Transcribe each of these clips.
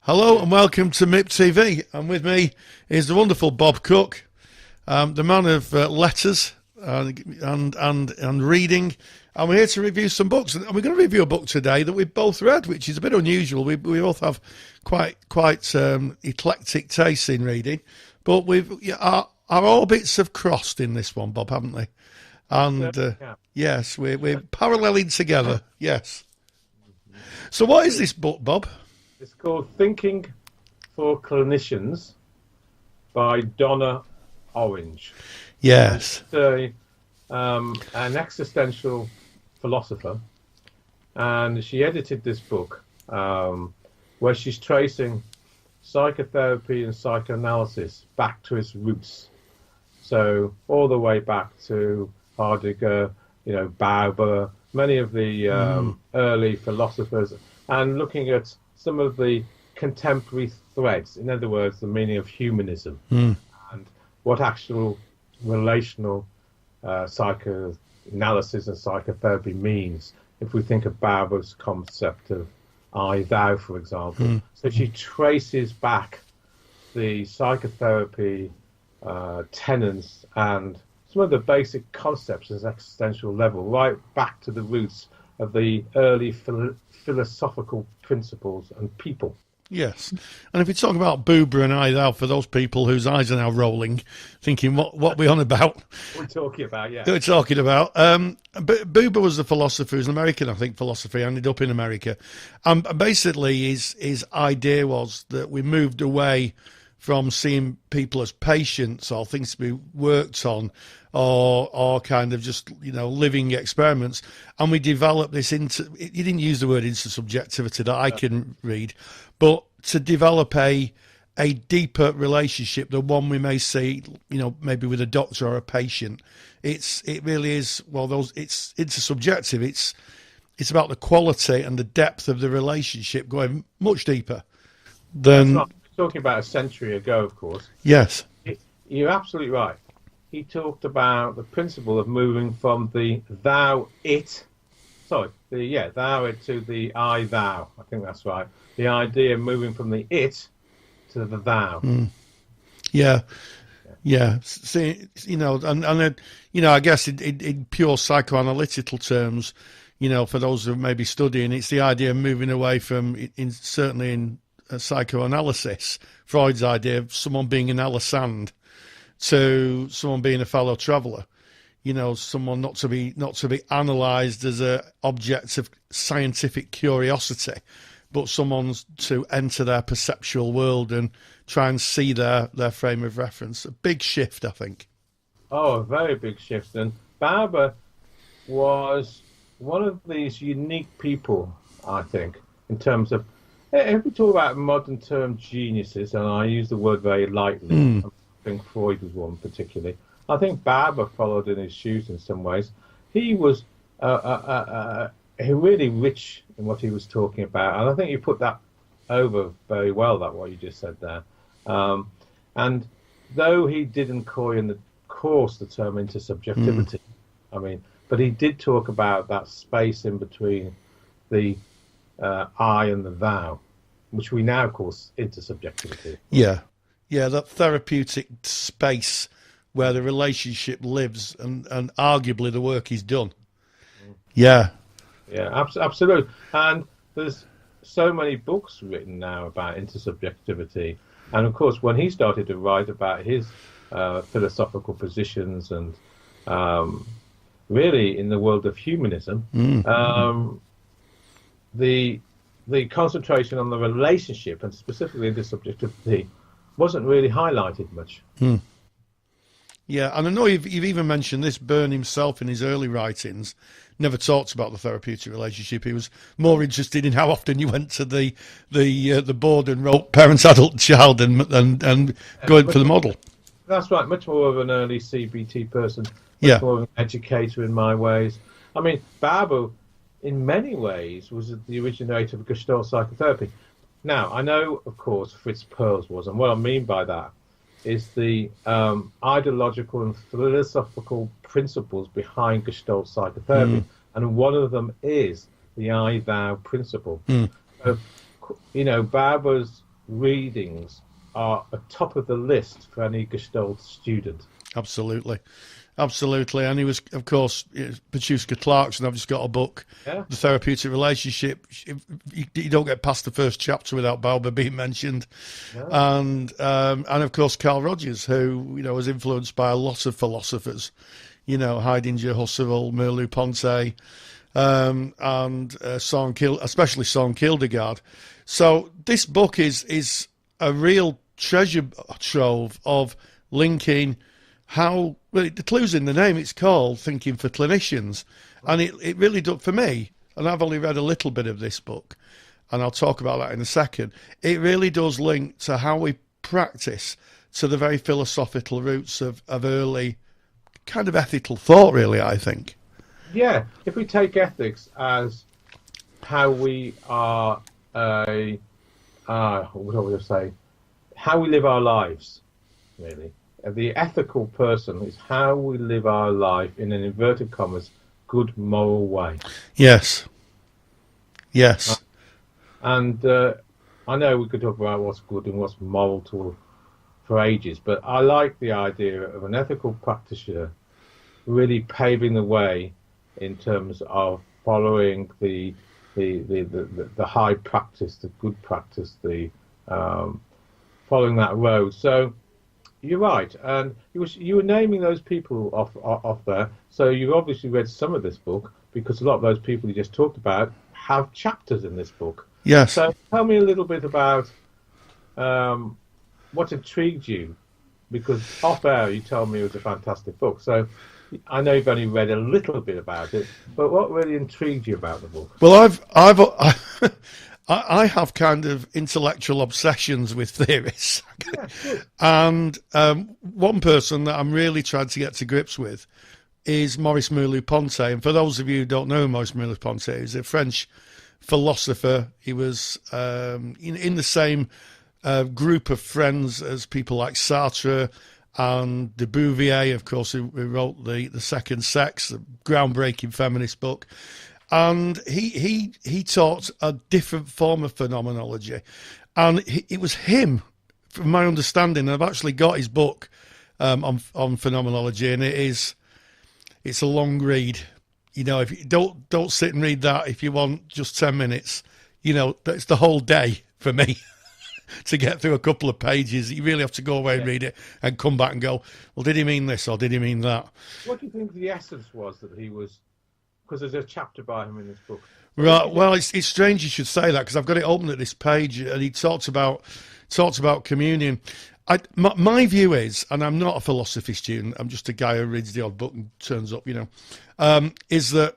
Hello and welcome to MIP TV. And with me is the wonderful Bob Cooke, the man of letters and reading. And we're here to review some books. And we're going to review a book today that we've both read, which is a bit unusual. We both have quite eclectic tastes in reading, but our orbits have crossed in this one, Bob, haven't they? And yes, we're paralleling together. Yes. So what is this book, Bob? It's called Thinking for Clinicians by Donna Orange. Yes. She's an existential philosopher, and she edited this book where she's tracing psychotherapy and psychoanalysis back to its roots. So all the way back to Heidegger, Bauer, many of the early philosophers, and looking at some of the contemporary threads, in other words, the meaning of humanism and what actual relational psychoanalysis and psychotherapy means if we think of Bauer's concept of I-thou, for example. So she traces back the psychotherapy tenets and some of the basic concepts at an existential level, right back to the roots of the early philosophical principles and people. Yes, and if we talk about Buber and I-thou, for those people whose eyes are now rolling, thinking, what we on about? What we're talking about, yeah. We're talking about. But Buber was the philosopher, who's an American, I think, philosophy, ended up in America. And basically, his idea was that we moved away from seeing people as patients or things to be worked on or kind of just, living experiments. And we developed this into, he didn't use the word intersubjectivity that I can read, but to develop a deeper relationship, the one we may see, maybe with a doctor or a patient. It really is, it's intersubjective. It's about the quality and the depth of the relationship going much deeper than... Talking about a century ago, of course. Yes. You're absolutely right. He talked about the principle of moving from the thou it to the I thou. I think that's right. The idea of moving from the it to the thou. Yeah. See, I guess in pure psychoanalytical terms, for those who may be studying, it's the idea of moving away from, certainly in psychoanalysis, Freud's idea of someone being an Alessand to someone being a fellow traveller. Someone not to be analysed as a object of scientific curiosity, but someone's to enter their perceptual world and try and see their frame of reference. A big shift, I think. Oh, a very big shift. And Bauer was one of these unique people, I think, in terms of, if we talk about modern term geniuses, and I use the word very lightly, I think Freud was one particularly. I think Bauer followed in his shoes in some ways. He was really rich in what he was talking about, and I think you put that over very well, what you just said there. And though he didn't coin the term intersubjectivity, but he did talk about that space in between the I and the thou, which we now call intersubjectivity. Yeah, that therapeutic space where the relationship lives and arguably the work is done. Yeah, absolutely. And there's so many books written now about intersubjectivity. And of course, when he started to write about his philosophical positions and really in the world of humanism, the concentration on the relationship and specifically the subjectivity wasn't really highlighted much. Yeah, and I know you've even mentioned this. Byrne himself, in his early writings, never talked about the therapeutic relationship. He was more interested in how often you went to the board and wrote parent, adult, child, and going for the model. That's right. Much more of an early CBT person. Much more of an educator in my ways. Bauer, in many ways, was the originator of Gestalt psychotherapy. Now, I know, of course, Fritz Perls was, and what I mean by that is the ideological and philosophical principles behind Gestalt psychotherapy, and one of them is the I-thou principle. Bauer's readings are at top of the list for any Gestalt student. Absolutely. Absolutely. And he was, of course, Pachuska Clarkson. I've just got a book, Yeah. The Therapeutic Relationship. You don't get past the first chapter without Bauber being mentioned. Yeah. And of course, Carl Rogers, who, was influenced by a lot of philosophers, Heidegger, Husserl, Merleau-Ponty, and especially Søren Kierkegaard. So this book is a real treasure trove of linking how, well, the clue's in the name. It's called Thinking for Clinicians. And it really does, for me, and I've only read a little bit of this book, and I'll talk about that in a second, it really does link to how we practice, to the very philosophical roots of early kind of ethical thought, really, I think. Yeah, if we take ethics as how we are, what do I say, how we live our lives, really. The ethical person is how we live our life in an inverted commas, good moral way. Yes. Yes. And I know we could talk about what's good and what's moral for ages, but I like the idea of an ethical practitioner really paving the way in terms of following the high practice, the good practice, the following that road. So you're right, and you were naming those people off there. So you've obviously read some of this book, because a lot of those people you just talked about have chapters in this book. Yes. So tell me a little bit about what intrigued you, because off air you told me it was a fantastic book. So I know you've only read a little bit about it, but what really intrigued you about the book? Well, I have kind of intellectual obsessions with theories. Yeah, and one person that I'm really trying to get to grips with is Maurice Merleau-Ponty. And for those of you who don't know Maurice Merleau-Ponty, he's a French philosopher. He was in the same group of friends as people like Sartre and de Beauvoir, of course, who wrote The Second Sex, a groundbreaking feminist book. And he taught a different form of phenomenology. And it was him, from my understanding, I've actually got his book on phenomenology, and it's a long read. If you don't sit and read that if you want just 10 minutes. That's the whole day for me to get through a couple of pages. You really have to go away and read it and come back and go, well, did he mean this or did he mean that? What do you think the essence was that he was? Because there's a chapter by him in this book. Right. Well, it's strange you should say that, because I've got it open at this page, and he talks about communion. My view is, and I'm not a philosophy student, I'm just a guy who reads the odd book and turns up, is that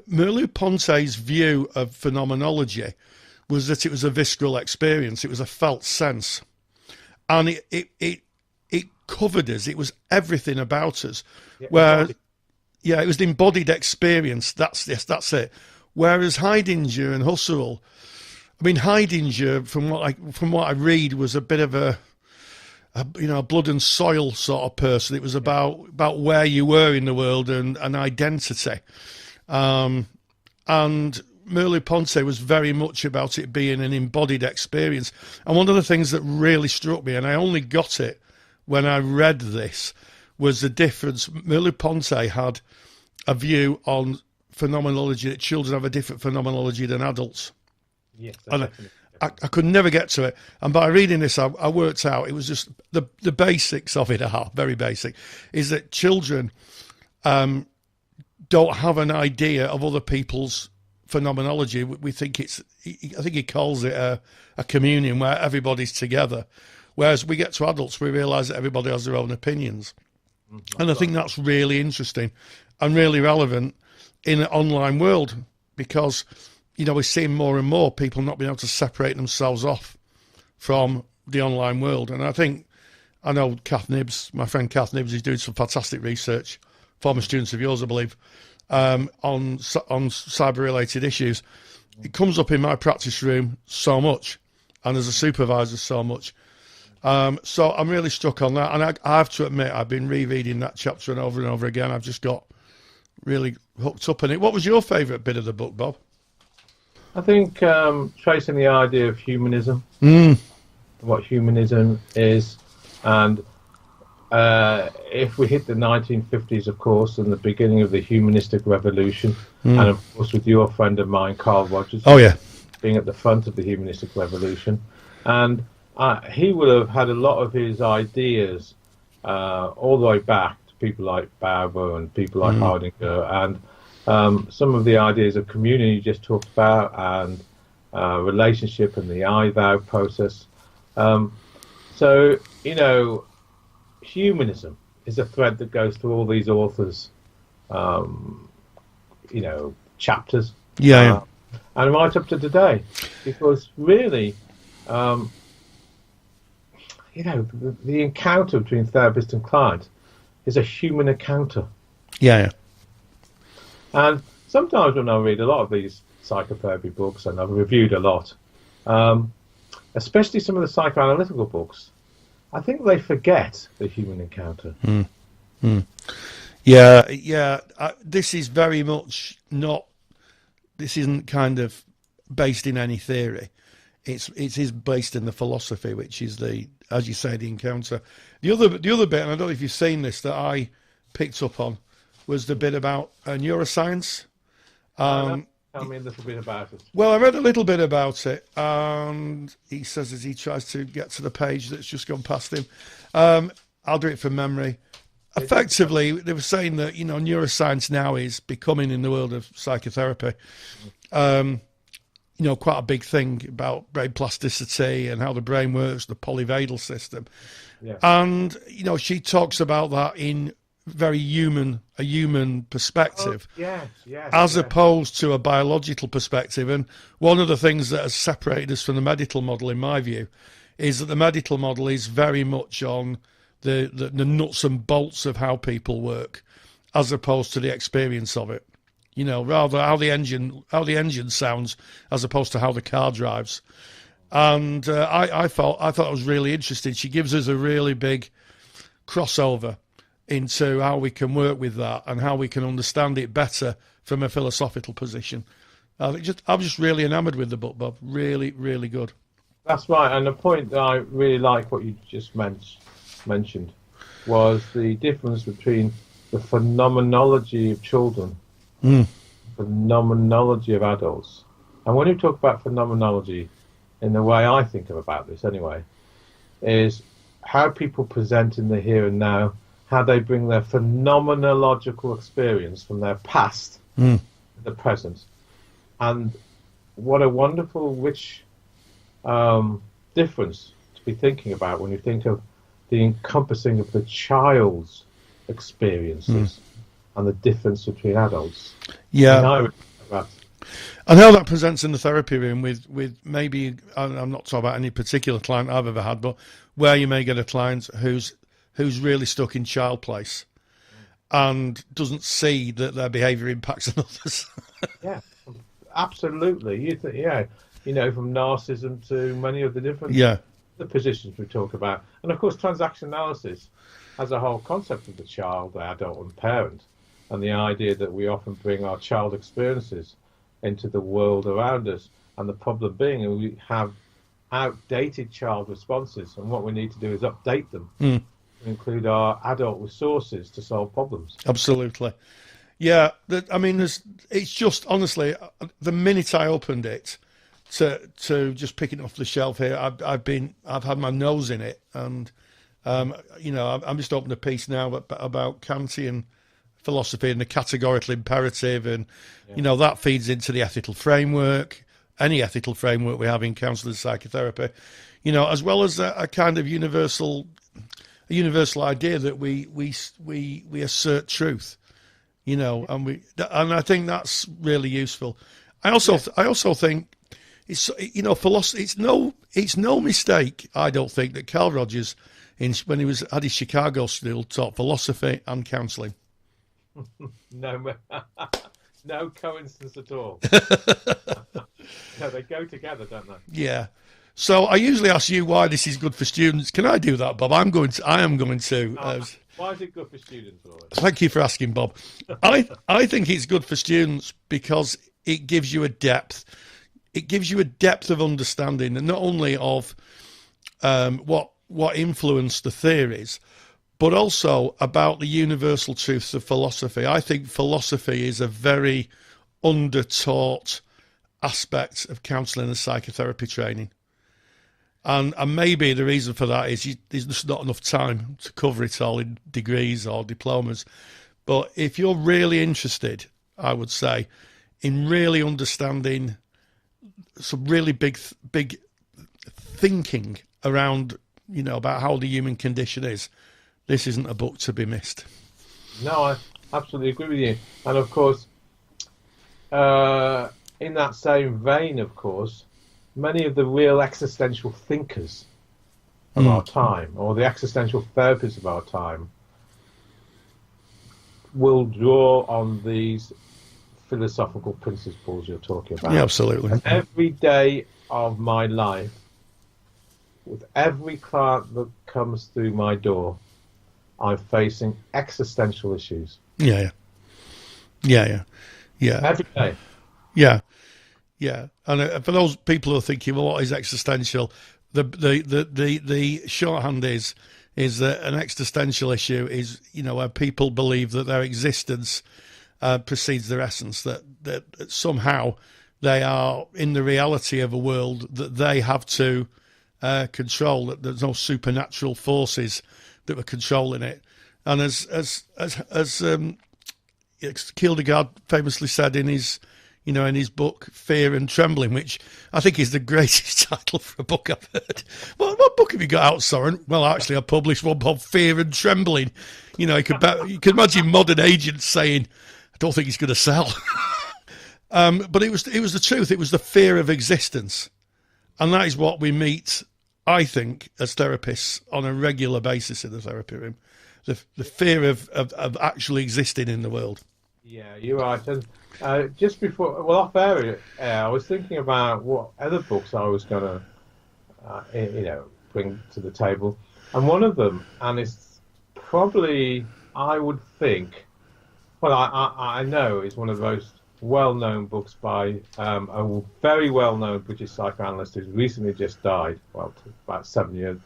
Merleau-Ponty's view of phenomenology was that it was a visceral experience, it was a felt sense, and it covered us. It was everything about us. Yeah, it was the embodied experience. That's it. Whereas Heidegger and Husserl, Heidegger, from what I read, was a bit of a blood and soil sort of person. It was about where you were in the world and identity. And Merleau-Ponty was very much about it being an embodied experience. And one of the things that really struck me, and I only got it when I read this, was the difference. Merleau-Ponty had a view on phenomenology, that children have a different phenomenology than adults. Yes, and I could never get to it. And by reading this, I worked out it was just the basics of it are very basic, is that children don't have an idea of other people's phenomenology. We think I think he calls it a communion where everybody's together. Whereas we get to adults, we realise that everybody has their own opinions. And I think that's really interesting and really relevant in an online world, because, we're seeing more and more people not being able to separate themselves off from the online world. And I know Kath Nibbs, my friend Kath Nibbs, is doing some fantastic research, former students of yours, I believe, on cyber-related issues. It comes up in my practice room so much, and as a supervisor so much. So I'm really stuck on that, and I have to admit I've been rereading that chapter and over again. I've just got really hooked up in it. What was your favourite bit of the book, Bob? I think tracing the idea of humanism, what humanism is, and if we hit the 1950s, of course, and the beginning of the humanistic revolution, and of course with your friend of mine, Carl Rogers, Oh yeah. being at the front of the humanistic revolution, and he would have had a lot of his ideas all the way back to people like Bauer and people like Heidegger, and some of the ideas of community you just talked about, and relationship and the I-thou process. So, you know, humanism is a thread that goes through all these authors, you know, chapters. Yeah. And right up to today, because really, you know, the encounter between therapist and client is a human encounter. Yeah. And sometimes when I read a lot of these psychotherapy books, and I've reviewed a lot, especially some of the psychoanalytical books, I think they forget the human encounter. Yeah. This is very much not. This isn't kind of based in any theory. It is based in the philosophy, which is the, as you say, the encounter. The other bit, and I don't know if you've seen this, that I picked up on, was the bit about neuroscience. Tell me a little bit about it. Well, I read a little bit about it, and he says as he tries to get to the page that's just gone past him, I'll do it from memory. Effectively, they were saying that, you know, neuroscience now is becoming, in the world of psychotherapy, you know, quite a big thing about brain plasticity and how the brain works, the polyvagal system. Yes. And, you know, she talks about that in a human perspective, Yes, as opposed to a biological perspective. And one of the things that has separated us from the medical model, in my view, is that the medical model is very much on the nuts and bolts of how people work, as opposed to the experience of it. You know, rather how the engine sounds, as opposed to how the car drives. And I thought it was really interesting. She gives us a really big crossover into how we can work with that and how we can understand it better from a philosophical position. I'm just really enamoured with the book, Bob. Really, really good. That's right. And the point that I really like what you just mentioned was the difference between the phenomenology of children, phenomenology of adults. And when you talk about phenomenology, in the way I think about this anyway, is how people present in the here and now, how they bring their phenomenological experience from their past to the present. And what a wonderful, rich difference to be thinking about when you think of the encompassing of the child's experiences and the difference between adults. Yeah. And how that presents in the therapy room with maybe, I'm not talking about any particular client I've ever had, but where you may get a client who's really stuck in child place and doesn't see that their behaviour impacts on others. Yeah, absolutely. You know, from narcissism to many of the different the positions we talk about. And of course, transaction analysis has a whole concept of the child, the adult and parent, and the idea that we often bring our child experiences into the world around us. And the problem being we have outdated child responses, and what we need to do is update them to include our adult resources to solve problems. Absolutely. Yeah, it's just, honestly, the minute I opened it to just picking it off the shelf here, I've had my nose in it, and you know, I'm just opening a piece now about Kantian philosophy and the categorical imperative, and you know, that feeds into the ethical framework, any ethical framework we have in counselling psychotherapy, you know, as well as a kind of universal idea that we assert truth, you know, and I think that's really useful. I also think it's, you know, philosophy. It's no mistake, I don't think, that Carl Rogers, when he was at his Chicago school, taught philosophy and counselling. No coincidence at all. No, they go together, don't they? Yeah. So I usually ask you why this is good for students. Can I do that, Bob? I am going to. Why is it good for students, Rory? Thank you for asking, Bob. I think it's good for students because it gives you a depth. it gives you a depth of understanding, and not only of what influenced the theories, but also about the universal truths of philosophy. I think philosophy is a very undertaught aspect of counselling and psychotherapy training. And maybe the reason for that is there's just not enough time to cover it all in degrees or diplomas. But if you're really interested, I would say, in really understanding some really big thinking around, about how the human condition is, this isn't a book to be missed. No, I absolutely agree with you. And of course, in that same vein, of course, many of the real existential thinkers of our time, or the existential therapists of our time, will draw on these philosophical principles you're talking about. Yeah, absolutely. And every day of my life, with every client that comes through my door, I'm facing existential issues. Yeah. Every day. Yeah. And for those people who are thinking, well, what is existential? The shorthand is that an existential issue is, where people believe that their existence precedes their essence, that somehow they are in the reality of a world that they have to control, that there's no supernatural forces that were controlling it. And as Kierkegaard famously said in his book Fear and Trembling, which I think is the greatest title for a book I've heard. Well, what book have you got out, Soren? Well, actually, I published one called Fear and Trembling. You could imagine modern agents saying, "I don't think he's going to sell." But it was the truth. It was the fear of existence, and that is what we meet, I think, as therapists on a regular basis in the therapy room. The fear of actually existing in the world. Yeah, you're right. And just before, off air, I was thinking about what other books I was going to, bring to the table. And one of them, and it's probably, I would think, well, I know it's one of the most well-known books by a very well-known British psychoanalyst who's recently just died, well, about 10 years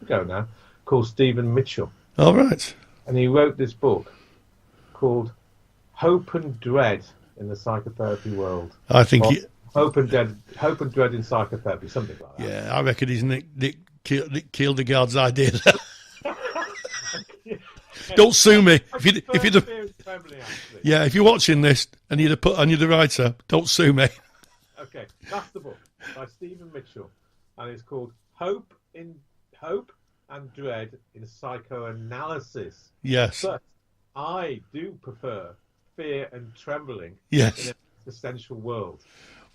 ago now, called Stephen Mitchell. All right. And he wrote this book called Hope and Dread in the Psychotherapy World. I think Hope and Dread in Psychotherapy, something like that. Yeah, I reckon he's Nick Kierkegaard's idea. Don't sue me if you're watching this and you're the writer. Don't sue me. Okay, that's the book by Stephen Mitchell, and it's called Hope and Dread in Psychoanalysis. Yes, but I do prefer Fear and Trembling. Yes, in an existential world.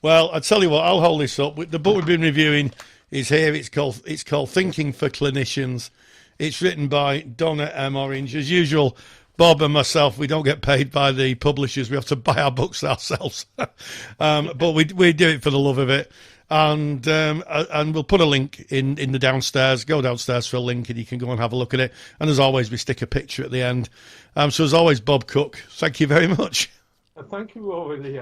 Well, I tell you what, I'll hold this up. The book we've been reviewing is here. It's called Thinking for Clinicians. It's written by Donna M. Orange. As usual, Bob and myself, we don't get paid by the publishers. We have to buy our books ourselves. But we do it for the love of it. And we'll put a link in the downstairs. Go downstairs for a link and you can go and have a look at it. And as always, we stick a picture at the end. So as always, Bob Cooke, thank you very much. And thank you, Rory.